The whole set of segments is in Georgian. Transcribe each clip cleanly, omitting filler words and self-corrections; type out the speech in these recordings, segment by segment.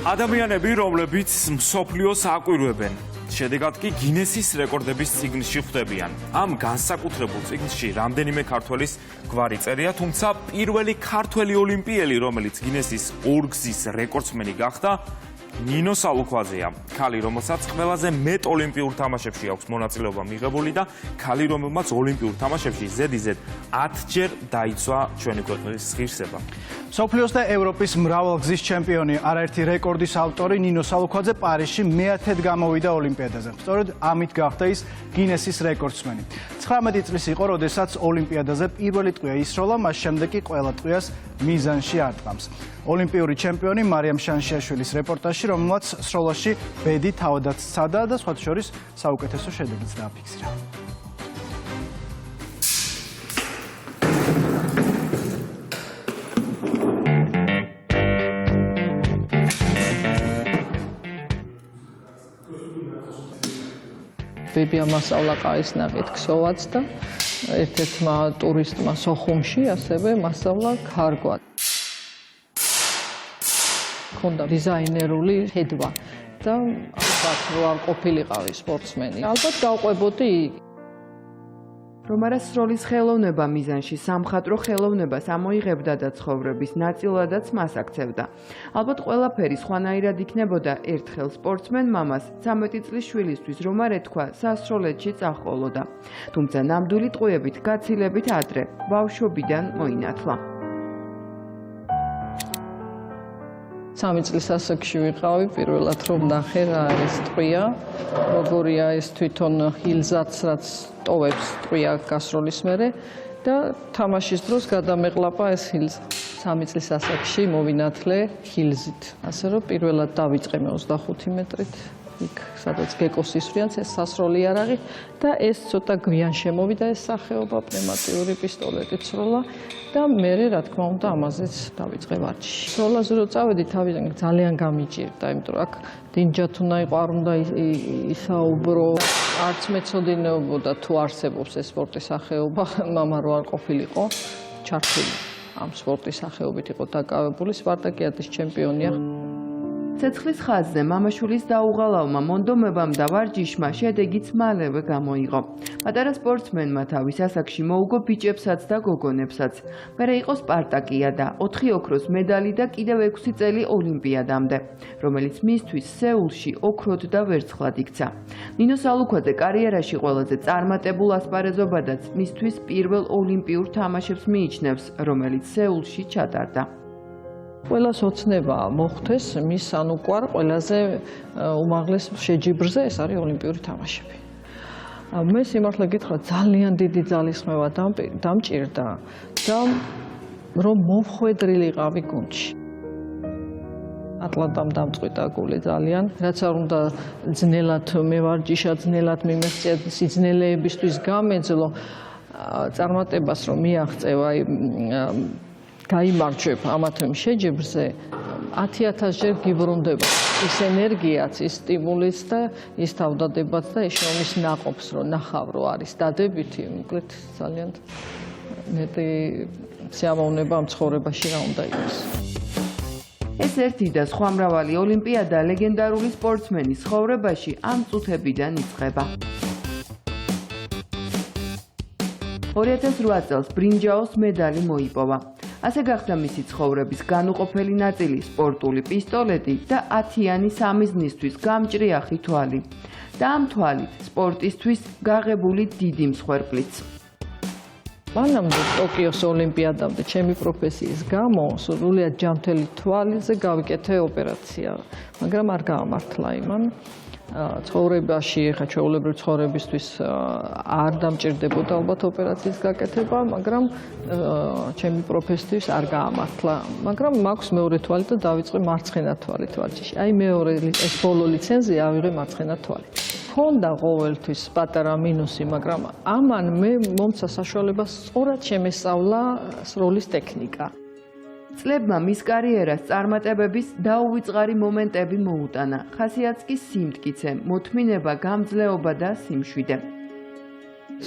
ადამიანები, რომლებიც მსოფლიოს აკვირვებენ, შედეგად კი გინესის რეკორდების წიგნში ხვდებიან. ამ განსაკუთრებულ წიგნში რამდენიმე ქართველის გვარი წერია, თუმცა პირველი ქართველი ოლიმპიელი, რომელიც გინესის ორგზის რეკორდსმენი გახდა, ნინო სალუქვაძეა. ქალი, რომელსაც ყველაზე მეტ ოლიმპიურ თამაშებში აქვს მონაწილეობა მიღებული და ქალი, რომელმაც ოლიმპიურ თამაშებში ზედიზედ 10-ჯერ დაიცვა ჩვენი ქვეყნის ღირსება. მსოფლიოს და ევროპის მრავალგზის ჩემპიონი, არაერთი რეკორდის ავტორი ნინო სალუქვაძე პარიზში მეათედ გამოვიდა ოლიმპიადაზე. სწორედ ამით გახდა ის გინესის რეკორდსმენი. 19 წლის იყო, როდესაც ოლიმპიადაზე პირველი ტყვია ისროლა, მას შემდეგ კი ყველა ტყვიას მიზანში არტყამს. ოლიმპიური ჩემპიონი მარიამ შანშიაშვილის რეპორტაჟში, რომელმაც სროლაში ბედი თავადაც სცადა და სხვათა შორის საუკეთესო შედეგიც დააფიქსირა. ბებია მასწავლა ყაისნაყით ქსოვაც და ერთ-ერთმა ტურისტმა სოხუმში ასევე მასწავლა ქარგვა. ქონდა დიზაინერული ხედვა და ალბათ რო არ ყოფილიყავი სპორტსმენი. ალბათ გავყვებოდი იქ. რომ არა სროლის ხელოვნება მიზანში სამხატვრო ხელოვნებას ამოიღებდა და ცხოვრების ნაწილადაც მას აქცევდა. ალბათ ყველაფერი სხვანაირად იქნებოდა ერთხელ სპორტსმენ მამას 13 წლის შვილისთვის რომ არ ეთქვა სასროლეთში წაჰყოლოდა. თუმცა ნამდვილი ტყვიებით გაცილებით ადრე ბავშვობიდან მოინათლა. 3 წლის ასაკში ვიყავი პირველად რომ ნახე რა არის ტყვია, როგორია ეს თვითონ ჰილზაც რაც ტოვებს ტყვია გასროლის მერე და თამაშის დროს გადამეყლაპა ეს ჰილზი. 3 წლის ასაკში მოვინათლე ჰილზით. ასე რომ პირველად დავიწყე 25 მეტრით. იქ სადაც გეკოს ისვრიანს ეს სასროლი იარაღი და ეს ცოტა გვიან შემოვიდა ეს სახეობა პნევმატიური პისტოლეტით სროლა და მე რა თქმა უნდა ამაზეც დავიწყე ვარჯიში. სროლაზე რო წავედი თავიდან ძალიან გამიჭირდა, იმიტომ რომ აქ დინჯათ უნდა იყო, არ უნდა ისაუბრო. არც მეცოდინეობოდა თუ არსებობს ეს სპორტის სახეობა, მამა რო არ ყოფილიყო ჩართული ამ სპორტის სახეობით იყო დაკავებული, სპარტაკიადის ჩემპიონია. ცეცხლის ხაზზე მამაშვილის დაუღალავმა მონდომებამ და ვარჯიშმა შედეგიც მალევე გამოიღო. პატარა სპორტსმენმა თავის ასაკში მოუგო ბიჭებსაც და გოგონებსაც. მერე იყო სპარტაკიადა, 4 ოქროს მედალი და კიდევ 6 წელი ოლიმპიადამდე, რომელიც მისთვის სეულში ოქროდ და ვერცხლად იქცა. ნინო სალუქვაძე კარიერაში ყველაზე წარმატებულ ასპარეზობადაც მისთვის პირველ ოლიმპიურ თამაშებს მიიჩნევს, რომელიც სეულში ჩატარდა. ყველას ოცნება მოხდეს მის ანუკვარ ყველაზე უმაღლეს შეჯიბრზე, ეს არის ოლიმპიური თამაშები. მე სიმართლე გითხრა ძალიან დიდი ძალისხმევა დამჭირდა და რომ მომხვედრილიყავი გუნდში. ატლანტამ დამწყვიტა გული ძალიან, რაც არ უნდა ძნელად მევარჯიშა, ძნელად მიმეღწია სიძნელეებისთვის გამეძლო წარმატებას რომ მიაღწევა გაიმარჯვებ ამათემ შეჯიბრზე 10,000 ჯერ გიბრუნდება ის ენერგიაც, ის სტიმულიც და ის თავდადებაც და ეს შრომის ნაყოფს რომ ნახავ რო არის დადებითი, მოკლედ ძალიან მეტი სიამოვნება ამ ცხოვრებაში რა უნდა იყოს. ეს ერთი და სხვა მრავალი ოლიმპიადა ლეგენდარული სპორტსმენის ცხოვრებაში ამ წუთებიდან იწყება. 2008 წელს ბრინჯაოს მედალი მოიპოვა. ასე გახდა მისი ცხოვრების განუყოფელი ნაწილი სპორტული პისტოლეტი და 10-იანი სამიზნისთვის გამჭრიახი თვალი. და ამ თვალით სპორტისთვის გაღებული დიდი მსხვერპლიც. მანამდე ტოკიოს ოლიმპიადამდე ჩემი პროფესიის გამო სრულიად ჯანმრთელი თვალზე გავიკეთე ოპერაცია, მაგრამ არ გაამართლა იმან. ცხოვრებაში, ხა ჩვეულებრივ ცხოვრებისთვის არ დამჭირდებოდა ალბათ ოპერაციის გაკეთება, მაგრამ ჩემი პროფესიისთვის არ გაამართლა. მაგრამ მაქვს მეორე თვალი და დავიწყე მარცხენა თვალით ვარჯიში. აი მეორე ეს ბოლო ლიცენზია ავიღე მარცხენა თვალით. ჰქონდა ყოველთვის პატარა მინუსი, მაგრამ ამან მე მომცა საშუალება სწორად შემესწავლა სროლის ტექნიკა. წლებმა მის კარიერას წარმატებების დაუვიწყარი მომენტები მოუტანა, ხასიათს კი სიმტკიცე, მოთმინება, გამძლეობა და სიმშვიდე.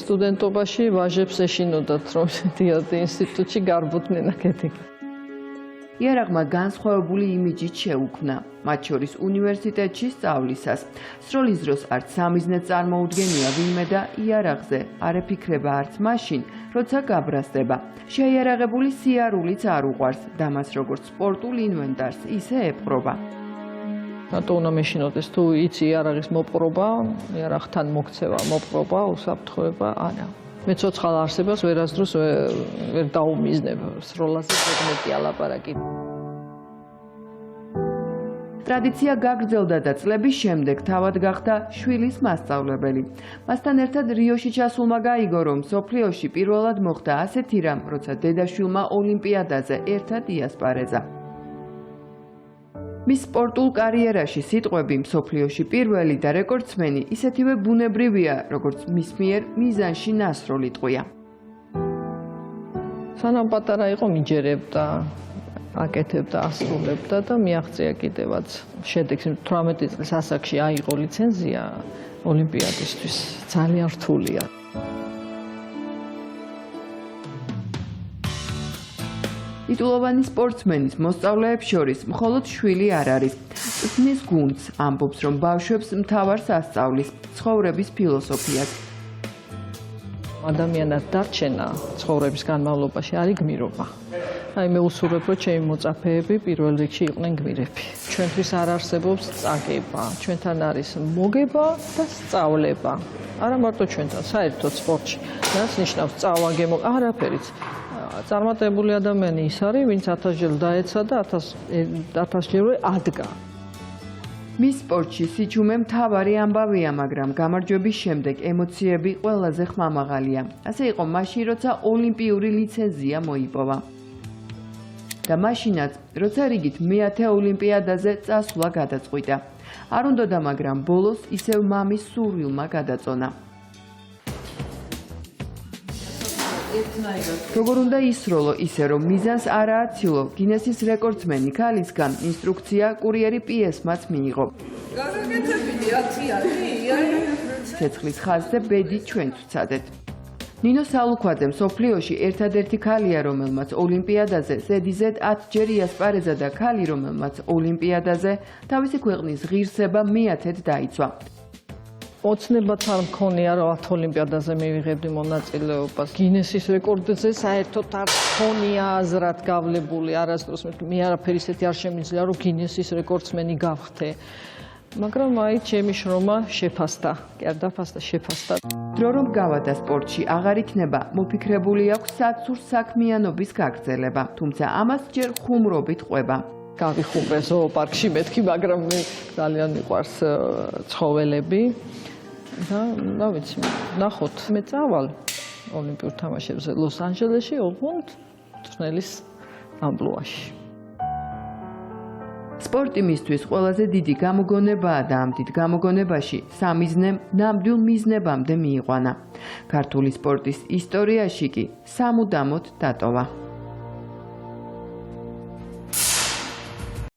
სტუდენტობაში ვაჟებს ეშინოდათ, რომ დიოდი ინსტიტუტში გარბუდნენ აქეთი. იარაღმა განსხვავებული იმიჯით შეუქმნა, მათ შორის უნივერსიტეტში სწავლისას. სროლის დროს არც სამიზნედ წარმოუდგენია ვინმე და იარაღზე არ ეფიქრება არც მაშინ, როცა გაბრასდება. შეიარაღებული სიარულიც არ უყვარს და მას როგორც სპორტულ ინვენტარს ისე ეპყრობა. რატო უნდა მეშინოდეს თუ იცი იარაღის მოპყრობა, იარაღთან მოქცევა, მოპყრობა, უსაფრთხოება, არა. მე ცოცხალ არსებას ვერასდროს ვერ დაუმიზნებ, სროლაზე ზოგადად ალაპარაკი. ტრადიცია გაგრძელდა და წლების შემდეგ თავად გახდა შვილის მასწავლებელი. მასთან ერთად რიოში ჩასულმა გაიგო, რომ მსოფლიოში პირველად მოხდა ასეთი რამ, როცა დედაშვილმა ოლიმპიადაზე ერთად იასპარეზა. მის სპორტულ კარიერაში სიტყვები მსოფლიოში პირველი და რეკორდსმენი ისეთივე ბუნებრივია, როგორც მის მიერ მიზანში ნასროლი ტყვია. სანამ პატარა იყო მიჯერებდა, აკეთებდა, ასრულებდა და მიაღწია კიდევაც შედეგს 18 წლის ასაკში აიღო ლიცენზია ოლიმპიადისთვის. ძალიან რთულია. ტიტულოვანი სპორტსმენის მოსწავლეებს შორის მხოლოდ შვილი არ არის. წვნის გუნდს ამბობს, რომ ბავშვებს მთავარს ასწავლის ცხოვრების ფილოსოფიას. ადამიანად დარჩენა ცხოვრების განმავლობაში არის გმირობა. აი მე უსურვებ, რომ ჩემი მოწაფეები პირველ რიგში იყვნენ გმირები. ჩვენთვის არ არსებობს წაგება, ჩვენთან არის მოგება და სწავლება. არა მარტო ჩვენთან, საერთოდ სპორტში. რაც ნიშნავს წავაგემო, არაფერიც. წარმატებული ადამიანი ის არის, ვინც 1000-ჯერ დაეცა და 1000-ჯერ ადგა. მის სპორტში სიჩუმე მთავარი ამბავია, მაგრამ გამარჯვების შემდეგ ემოციები ყველაზე ხმამაღალია. ასე იყო მაშინ, როცა ოლიმპიური ლიცენზია მოიპოვა. და მაშინაც, როცა რიგით მე-10 ოლიმპიადაზე წასვლა გადაწყვიტა. არ უნდოდა, მაგრამ ბოლოს ისევ მამის სურვილმა გადაწონა. როგორ უნდა ისროლო ისე, რომ მიზანს არ ააცილო, გინესის რეკორდსმენი ქალისგან ინსტრუქცია კურიერი პიესმაც მიიღო. ცეცხლის ხაზზე ბედი ჩვენ ვცადეთ. ნინო სალუქვაძე მსოფლიოში ერთადერთი ქალია, რომელმაც ოლიმპიადაზე ზედიზედ 10-ჯერ იასპარეზა და ქალი, რომელმაც ოლიმპიადაზე თავისი ქვეყნის ღირსება მე-10-ად დაიცვა. ოცნებაც არ მქონია, რომ 10 ოლიმპიადაზე მივიღებდი მონაწილეობას. გინესის რეკორდზე საერთოდ არ მქონია აზრად გავლებული არასდროს. მე არაფერი ისეთი არ შემიძლია, რომ გინესის რეკორდსმენი გავხდე. მაგრამ აი ჩემი შრომა შეფასდა, კი არ დაფასდა, შეფასდა. დრო რომ გავადა სპორტში აღარ იქნება, მოფიქრებული აქვს საცურს საქმიანობის გაგრძელება, თუმცა ამას ჯერ ხუმრობით ყვება. გავიხუმრე ზოოპარკში მეთქი, მაგრამ მე ძალიან მიყვარს ცხოველები. და ვიცი, ნახოთ, მე წავალ ოლიმპიურ თამაშებზე ლოს-ანჯელესში, ოღონდ წვრთნელის ამპლუაში. სპორტი მისთვის ყველაზე დიდი გამოგონებაა და ამ დიდ გამოგონებაში სამიზნემ ნამდვილ მიზნებამდე მიიყვანა. ქართული სპორტის ისტორიაში კი სამუდამოდ დატოვა.